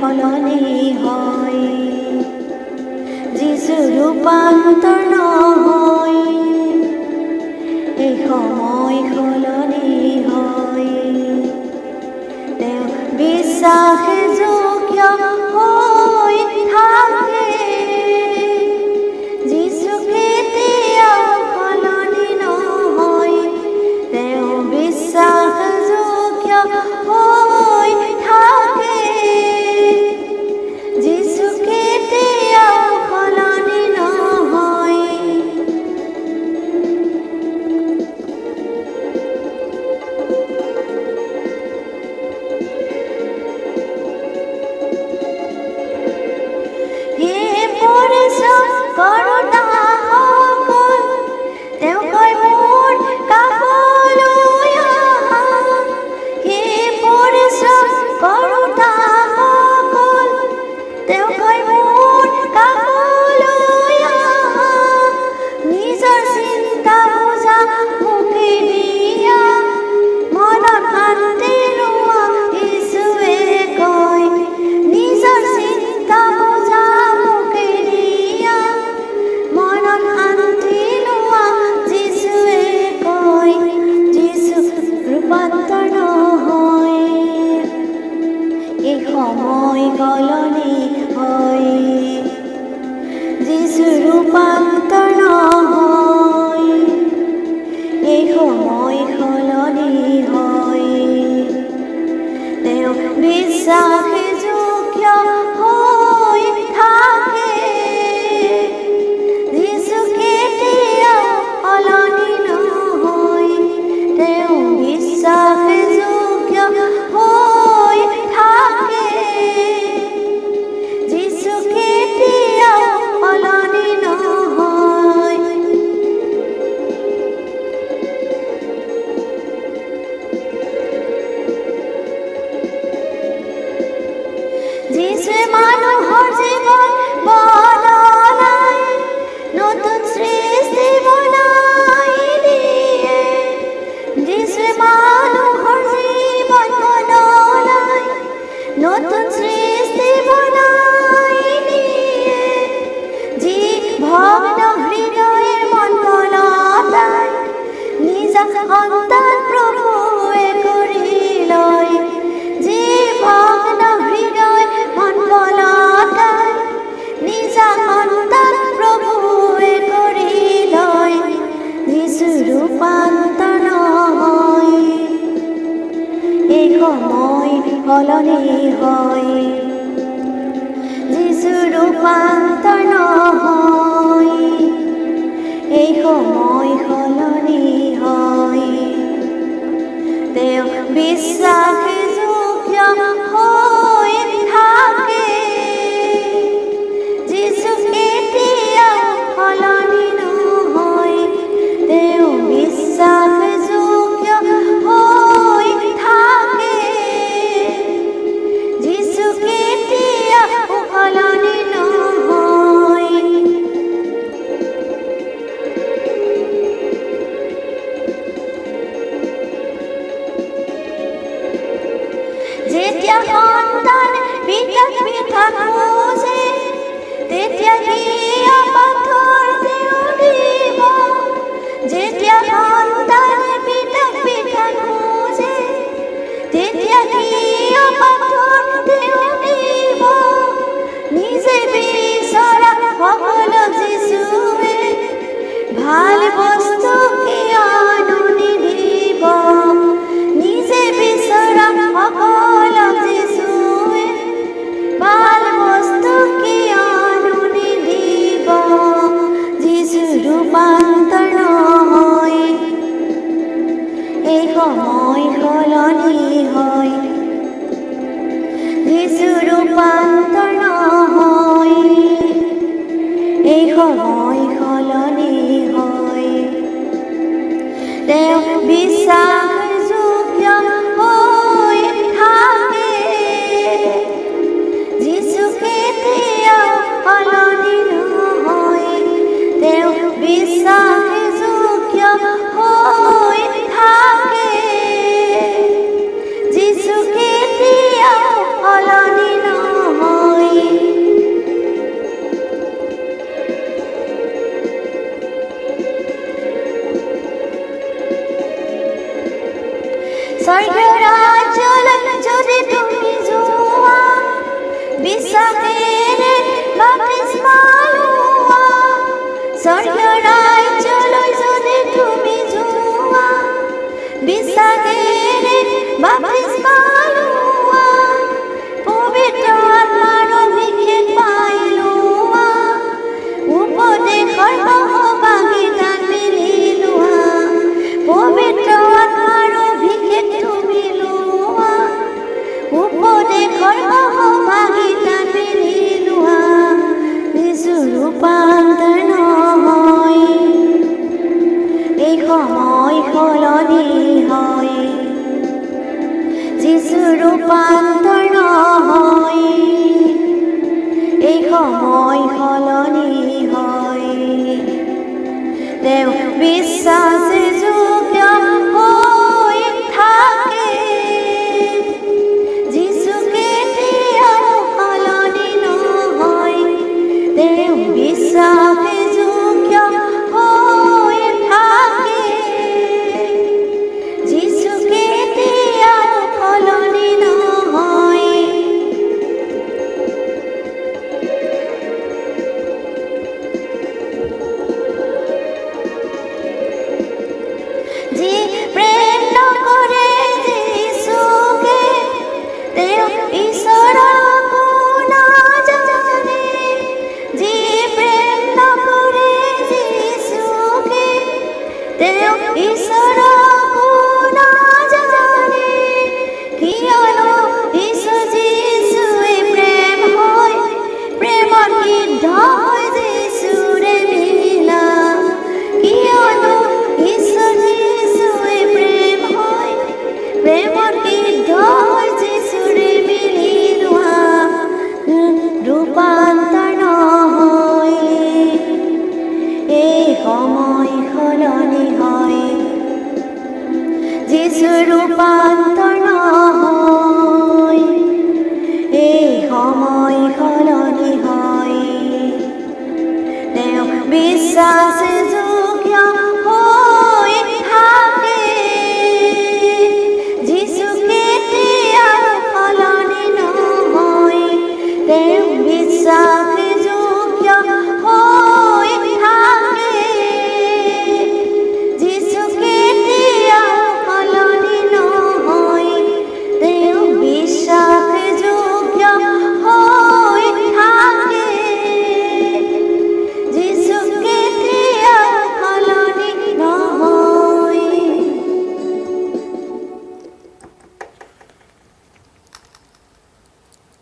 সলনি হয়, যিছু ৰূপান্তৰ নহয়, এই সময় সলনি হয়। তেওঁ বিশ্বাসযোগ্য হৈ থাকে, যিছু কেতিয়াও সলনি নহয়। তেওঁ বিশ্বাসযোগ্য হৈ থাকে, যিছু কেতিয়াও সলনি নহয়। পৰিশ্ৰম কৰোঁতাসকল, তেওঁ কয় মোৰ কাষলৈ আহা। পৰিশ্ৰম কৰোঁতাসকল, তেওঁ কয় মোৰ কাষলৈ আহা। নিজৰ চিন্তা বোজা মোকে দিয়া, মনত শান্তি লোৱা, যীচুৱে কয়। নিজৰ চিন্তা বোজা মোকে দিয়া, মনত শান্তি লোৱা, যীচুৱে কয়। যীচু ৰূপান্তৰ নহয়, এই সময় সলনি হয়। যীচু ৰূপান্তৰ নহয়, এই সময় সলনি হয়। তেওঁ বিশ্বাসযোগ্য হৈ থাকে, যিছু কেতিয়াও সলনি নহয়। তেওঁ বিশ্বাসযোগ্য হৈ থাকে, যিছু কেতিয়াও সলনি নহয়। যিছুৱে মানুহৰ জীৱন বদলাই, নতুন সৃষ্টি বনাই দিয়ে। যিছুৱে মানুহৰ জীৱন বদলাই, নতুন সৃষ্টি বনাই দিয়ে। যি ভগ্ন হৃদয়েৰ মন গলতাই, নিজা সন্তান প্ৰভুৱে কৰি লয়। যি ভগ্ন হৃদয় মন গলতাই, নিজা সন্তান প্ৰভুৱে কৰি লয়। যীচু ৰূপান্তৰ নহয়, এই সময় সলনি হয়। যীচু ৰূপান্তৰ নহয়, এই সময় সলনি হয়। তেওঁ বিশ্বাসযোগ্য হৈ থাকে, যীচু কেতিয়াও সলনি নহয়। তেওঁ বিশ্বাসযোগ্য হৈ থাকে, যীচু কেতিয়াও সলনি নহয়। যেতিয়া সন্তান পিতাক পিঠা খোজে, তেতিয়া কিয় পাথৰ তেওঁ দিব? যেতিয়া সন্তান পিতাক পিঠা খোজে, তেতিয়া কিয় পাথৰ তেওঁ দিব? নিজে বিচৰা সকলো যীচুৱে, ভাল বস্তু কিয়নো নিদিব? নিজে বিচৰা সকলো যীচুৱে, ভাল বস্তু কিয়নো নিদিব? যীচু ৰূপান্তৰ নহয়, এই সময় সলনি হয়। যীচু ৰূপান্তৰ নহয়, এই সময় সলনি হয়। তেওঁ বিশ্বাসযোগ্য হৈ থাকে, যীচু কেতিয়াও সলনি নহয়। তেওঁ বিশ্বাসযোগ্য হৈ থাকে, যিছু কেতিয়াও সলনি নহয়। দেশৰ সহভাগিতাত মেলি লোৱা যিচু ৰূপান্তৰ নহয় এই সময় সলনি হয় যিচু ৰূপান্তৰ নহয় এই সময় সলনি হয় তেওঁ বিশ্বাসযোগ্য হৈ থাকে যিচু কেতিয়াও সলনি নহয় তেওঁ বিশ্বাসযোগ্য হৈ থাকে যিচু কেতিয়াও সলনি নহয় যি প্ৰেম নকৰে যিচুকে তেওঁ ঈশ্বৰকো নাজানে যি প্ৰেম নকৰে যিচুকে তেওঁ ঈশ্বৰকো নাজানে কিয়নো যীচুৱে প্ৰেম হয় প্ৰেমত সিদ্ধ